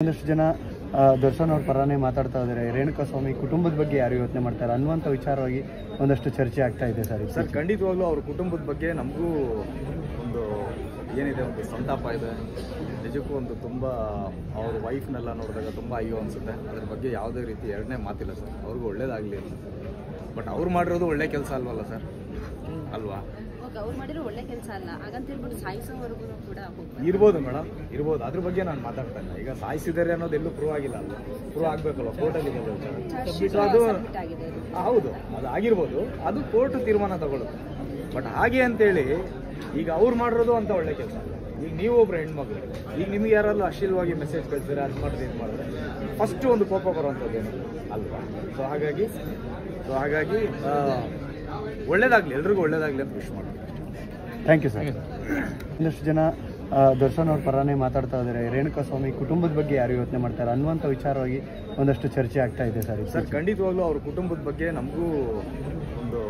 ಒಂದಷ್ಟು ಜನ ದರ್ಶನ್ ಅವ್ರ ಪರನೇ ಮಾತಾಡ್ತಾ ಇದ್ದಾರೆ. ರೇಣುಕಾ ಸ್ವಾಮಿ ಕುಟುಂಬದ ಬಗ್ಗೆ ಯಾರು ಯೋಚನೆ ಮಾಡ್ತಾರೆ ಅನ್ನುವಂಥ ವಿಚಾರವಾಗಿ ಒಂದಷ್ಟು ಚರ್ಚೆ ಆಗ್ತಾ ಇದೆ ಸರ್. ಖಂಡಿತವಾಗ್ಲೂ ಅವ್ರ ಕುಟುಂಬದ ಬಗ್ಗೆ ನಮಗೂ ಒಂದು ಏನಿದೆ, ಒಂದು ಸಂತಾಪ ಇದೆ. ನಿಜಕ್ಕೂ ಒಂದು ತುಂಬ ಅವ್ರ ವೈಫ್ನೆಲ್ಲ ನೋಡಿದಾಗ ತುಂಬ ಅಯ್ಯೋ ಅನಿಸುತ್ತೆ. ಅದ್ರ ಬಗ್ಗೆ ಯಾವುದೇ ರೀತಿ ಎರಡನೇ ಮಾತಿಲ್ಲ ಸರ್. ಅವ್ರಿಗೂ ಒಳ್ಳೇದಾಗಲಿ. ಬಟ್ ಅವ್ರು ಮಾಡಿರೋದು ಒಳ್ಳೆ ಕೆಲಸ ಅಲ್ವಲ್ಲ ಸರ್, ಅಲ್ವಾ? ಅವ್ರು ಮಾಡಿರೋ ಒಳ್ಳೆ ಕೆಲಸ ಅಲ್ಲ, ಹಾಗಂತ ಹೇಳ್ಬಿಟ್ಟು ಸಾಯಿಸೋವರೆಗೂ ಕೂಡ ಇರ್ಬೋದು ಮೇಡಮ್, ಇರ್ಬೋದು. ಅದ್ರ ಬಗ್ಗೆ ನಾನು ಮಾತಾಡ್ತಾ ಇಲ್ಲ. ಈಗ ಸಾಯಿಸಿದ್ದಾರೆ ಅನ್ನೋದು ಎಲ್ಲೂ ಪ್ರೂವ್ ಆಗಿಲ್ಲ ಅಲ್ವಾ? ಪ್ರೂವ್ ಆಗಬೇಕಲ್ವ? ಕೋರ್ಟಲ್ಲಿ ಅದು ಹೌದು, ಅದು ಆಗಿರ್ಬೋದು. ಅದು ಕೋರ್ಟ್ ತೀರ್ಮಾನ ತಗೊಳ್ಳುತ್ತೆ. ಬಟ್ ಹಾಗೆ ಅಂತೇಳಿ ಈಗ ಅವ್ರು ಮಾಡಿರೋದು ಅಂತ ಒಳ್ಳೆ ಕೆಲಸ. ಈಗ ನೀವು ಒಬ್ರು ಹೆಣ್ಮಕ್ಳು, ಈಗ ನಿಮ್ಗೆ ಯಾರಲ್ಲೂ ಅಶ್ಲೀಲವಾಗಿ ಮೆಸೇಜ್ ಕಳಿಸಿದ್ರೆ ಅದು ಮಾಡಿದ್ರೆ ಇದು ಮಾಡಿದ್ರೆ ಫಸ್ಟ್ ಒಂದು ಕೋಪ ಬರುವಂಥದ್ದೇನು ಅಲ್ವಾ? ಸೊ ಹಾಗಾಗಿ ಒಳ್ಳೇದಾಗಲಿ, ಎಲ್ರಿಗೂ ಒಳ್ಳೇದಾಗಲಿ ಅಂತ ವಿಶ್ ಮಾಡ್ತೀನಿ. Thank you sir. ಒಂದಷ್ಟು ಜನ ದರ್ಶನ್ ಅವ್ರ ಪರನೇ ಮಾತಾಡ್ತಾ ಇದ್ದಾರೆ. ರೇಣುಕಾ ಸ್ವಾಮಿ ಕುಟುಂಬದ ಬಗ್ಗೆ ಯಾರು ಯೋಚನೆ ಮಾಡ್ತಾರೆ ಅನ್ನುವಂಥ ವಿಚಾರವಾಗಿ ಒಂದಷ್ಟು ಚರ್ಚೆ ಆಗ್ತಾ ಇದೆ ಸರ್. ಖಂಡಿತವಾಗ್ಲೂ ಅವ್ರ ಕುಟುಂಬದ ಬಗ್ಗೆ ನಮಗೂ ಒಂದು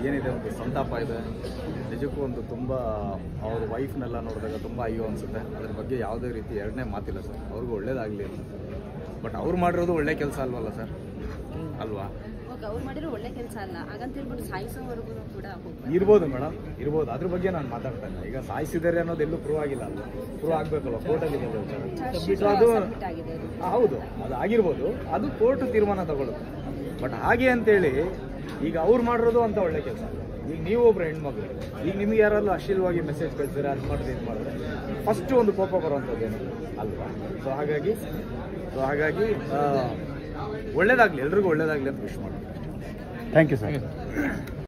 ಏನಿದೆ, ಒಂದು ಸಂತಾಪ ಇದೆ. ನಿಜಕ್ಕೂ ಒಂದು ತುಂಬ ಅವ್ರ ವೈಫ್ನೆಲ್ಲ ನೋಡಿದಾಗ ತುಂಬ ಅಯ್ಯೋ ಅನಿಸುತ್ತೆ. ಅದ್ರ ಬಗ್ಗೆ ಯಾವುದೇ ರೀತಿ ಎರಡನೇ ಮಾತಿಲ್ಲ ಸರ್. ಅವ್ರಿಗೂ ಒಳ್ಳೇದಾಗಲಿ. ಬಟ್ ಅವ್ರು ಮಾಡಿರೋದು ಒಳ್ಳೆ ಕೆಲಸ ಅಲ್ವಲ್ಲ ಸರ್, ಅಲ್ವಾ? ಅವ್ರು ಮಾಡಿರೋ ಒಳ್ಳೆ ಕೆಲಸ ಅಲ್ಲ, ಹಾಗಂತ ಹೇಳ್ಬಿಟ್ಟು ಸಾಯಿಸೋವರೆಗೂ ಕೂಡ ಇರ್ಬೋದು ಮೇಡಮ್, ಇರ್ಬೋದು. ಅದ್ರ ಬಗ್ಗೆ ನಾನು ಮಾತಾಡ್ತಾ ಇಲ್ಲ. ಈಗ ಸಾಯಿಸಿದ್ದಾರೆ ಅನ್ನೋದು ಎಲ್ಲೂ ಪ್ರೂವ್ ಆಗಿಲ್ಲ ಅಲ್ವಾ? ಪ್ರೂವ್ ಆಗಬೇಕಲ್ವ? ಕೋರ್ಟಲ್ಲಿ ಅದು ಹೌದು, ಅದು ಆಗಿರ್ಬೋದು. ಅದು ಕೋರ್ಟ್ ತೀರ್ಮಾನ ತಗೊಳ್ಳುತ್ತೆ. ಬಟ್ ಹಾಗೆ ಅಂತೇಳಿ ಈಗ ಅವ್ರು ಮಾಡಿರೋದು ಅಂತ ಒಳ್ಳೆ ಕೆಲಸ. ಈಗ ನೀವು ಒಬ್ರು ಹೆಣ್ಮಕ್ಳು, ಈಗ ನಿಮ್ಗೆ ಯಾರಲ್ಲೂ ಅಶ್ಲೀಲವಾಗಿ ಮೆಸೇಜ್ ಕಳಿಸಿದ್ರೆ ಅದು ಮಾಡಿದ್ರೆ ಇದು ಮಾಡಿದ್ರೆ ಫಸ್ಟ್ ಒಂದು ಕೋಪ ಬರುವಂಥದ್ದೇನು ಅಲ್ವಾ? ಸೊ ಹಾಗಾಗಿ ಒಳ್ಳೇದಾಗಲಿ, ಎಲ್ರಿಗೂ ಒಳ್ಳೇದಾಗಲಿ ಅಂತ ವಿಶ್ ಮಾಡ್ತೀನಿ. Thank you sir.